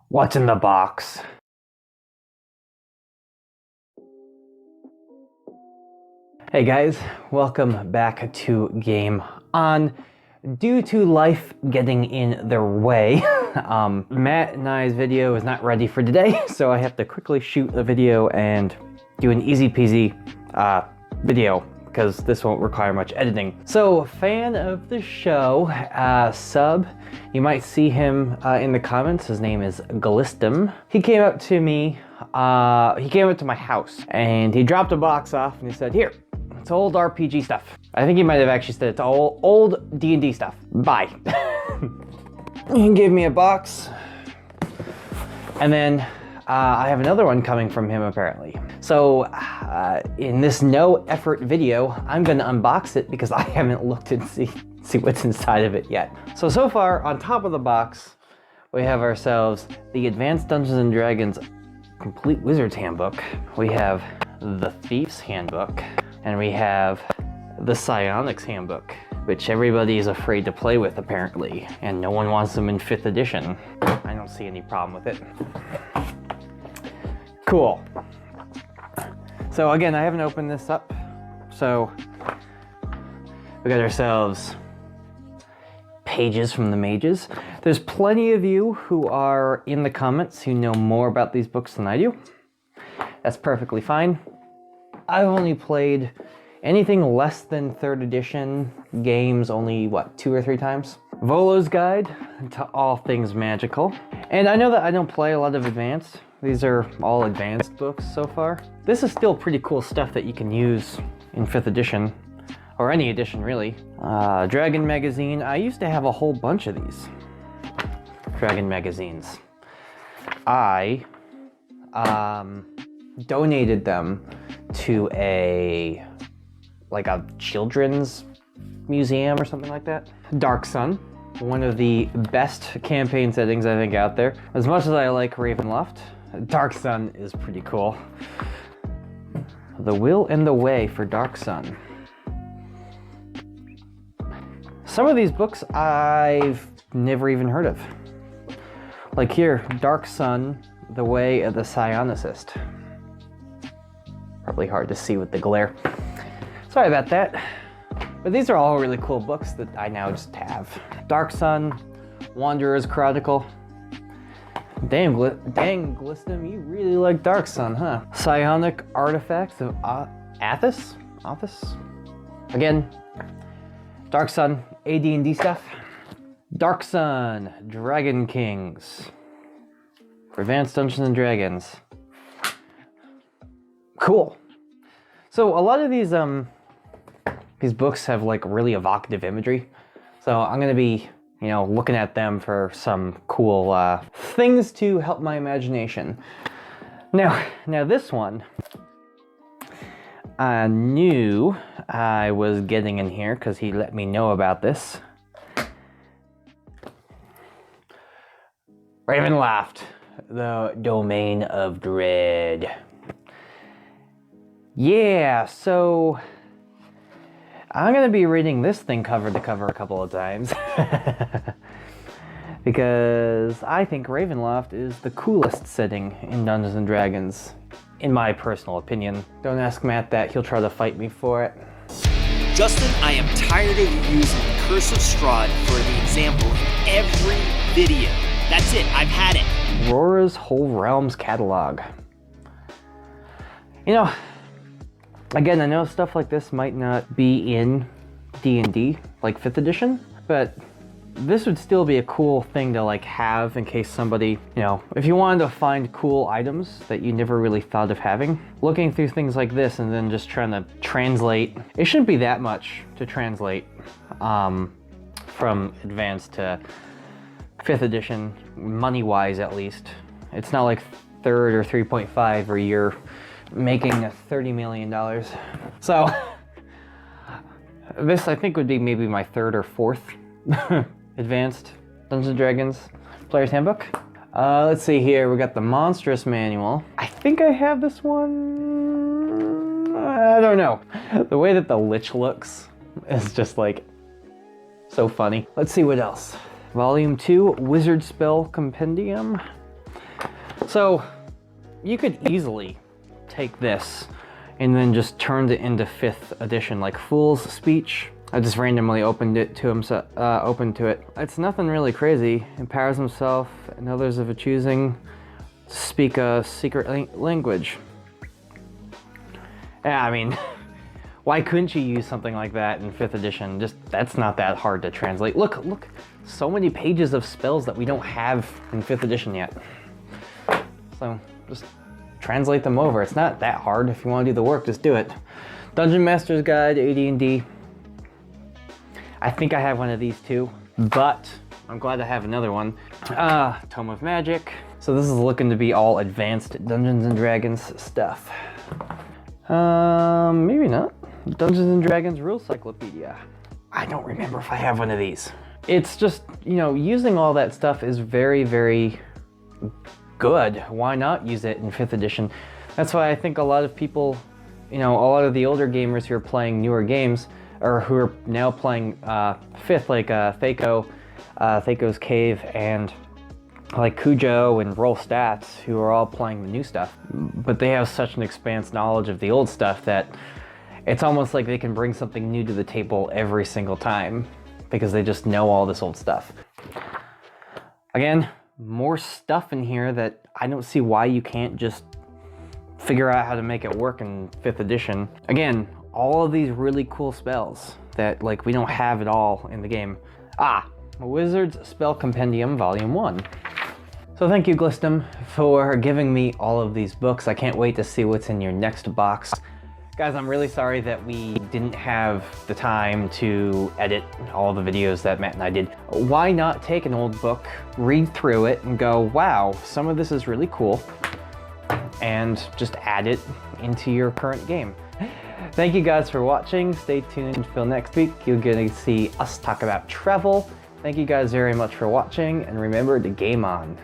What's in the box? Hey guys, welcome back to Game On. Due to life getting in their way, Matt and I's video is not ready for today, so I have to quickly shoot a video and do an easy peasy video, because this won't require much editing. So, fan of the show, sub, you might see him in the comments. His name is Glistam. He came up to me, he came up to my house, and he dropped a box off and he said, "Here, it's old RPG stuff." I think he might have actually said it's all old D&D stuff. Bye. He gave me a box, and then I have another one coming from him apparently. So in this no effort video, I'm gonna unbox it because I haven't looked and see what's inside of it yet. So far on top of the box, we have ourselves the Advanced Dungeons and Dragons Complete Wizard's Handbook. We have the Thief's Handbook, and we have the Psionics Handbook, which everybody is afraid to play with apparently, and no one wants them in 5th edition. I don't see any problem with it. Cool. So again, I haven't opened this up, so we got ourselves pages from the mages. There's plenty of you who are in the comments who know more about these books than I do. That's perfectly fine. I've only played anything less than 3rd edition games only, what, 2 or 3 times? Volo's Guide to All Things Magical. And I know that I don't play a lot of advanced. These are all advanced books so far. This is still pretty cool stuff that you can use in 5th edition, or any edition really. Dragon Magazine. I used to have a whole bunch of these Dragon Magazines. I donated them to a children's museum or something like that. Dark Sun, one of the best campaign settings I think out there. As much as I like Ravenloft, Dark Sun is pretty cool. The Will and the Way for Dark Sun. Some of these books I've never even heard of. Like here, Dark Sun, The Way of the Psionicist. Probably hard to see with the glare. Sorry about that. But these are all really cool books that I now just have. Dark Sun, Wanderer's Chronicle. Dang, Glistam, you really like Dark Sun, huh? Psionic Artifacts of Athos? Again, Dark Sun, AD&D stuff. Dark Sun, Dragon Kings. For Advanced Dungeons and Dragons. Cool. So a lot of these books have like really evocative imagery. So I'm gonna be, looking at them for some cool things to help my imagination. Now this one, I knew I was getting in here because he let me know about this. Ravenloft, the Domain of Dread. Yeah, so I'm gonna be reading this thing cover to cover a couple of times because I think Ravenloft is the coolest setting in Dungeons and Dragons, in my personal opinion. Don't ask Matt that, he'll try to fight me for it. Justin, I am tired of you using the Curse of Strahd for the example in every video. That's it, I've had it. Aurora's Whole Realms Catalog. Again, I know stuff like this might not be in D&D, like 5th edition, but this would still be a cool thing to have in case somebody, if you wanted to find cool items that you never really thought of having. Looking through things like this and then just trying to translate, it shouldn't be that much to translate from advanced to 5th edition, money-wise at least. It's not like 3rd or 3.5 where you're making $30 million. So this I think would be maybe my 3rd or 4th Advanced Dungeons and Dragons Player's Handbook. Let's see here, we got the Monstrous Manual. I think I have this one. I don't know. The way that the Lich looks is just so funny. Let's see what else. Volume 2, Wizard Spell Compendium. So you could easily take this and then just turned it into 5th edition, like Fool's Speech. I just randomly opened it to it. It's nothing really crazy. Empowers himself and others of a choosing to speak a secret language. Yeah, I mean, why couldn't you use something like that in 5th edition? Just, that's not that hard to translate. Look, so many pages of spells that we don't have in 5th edition yet. So just translate them over. It's not that hard. If you want to do the work, just do it. Dungeon Master's Guide, AD&D. I think I have one of these too, but I'm glad to have another one. Tome of Magic. So this is looking to be all advanced Dungeons and Dragons stuff. Maybe not. Dungeons and Dragons Rule Cyclopedia. I don't remember if I have one of these. It's just, you know, using all that stuff is very, very good. Why not use it in 5th edition? That's why I think a lot of people, you know, a lot of the older gamers who are playing newer games, or who are now playing 5th, like Thaco's Cave, and like Cujo and Roll Stats, who are all playing the new stuff. But they have such an expansive knowledge of the old stuff that it's almost like they can bring something new to the table every single time because they just know all this old stuff. Again, more stuff in here that I don't see why you can't just figure out how to make it work in 5th edition. Again, all of these really cool spells that like we don't have at all in the game. Wizard's Spell Compendium Volume 1. So thank you, Glistam, for giving me all of these books. I can't wait to see what's in your next box. Guys, I'm really sorry that we didn't have the time to edit all the videos that Matt and I did. Why not take an old book, read through it, and go, wow, some of this is really cool, and just add it into your current game. Thank you guys for watching. Stay tuned until next week. You're gonna see us talk about travel. Thank you guys very much for watching, and remember to game on.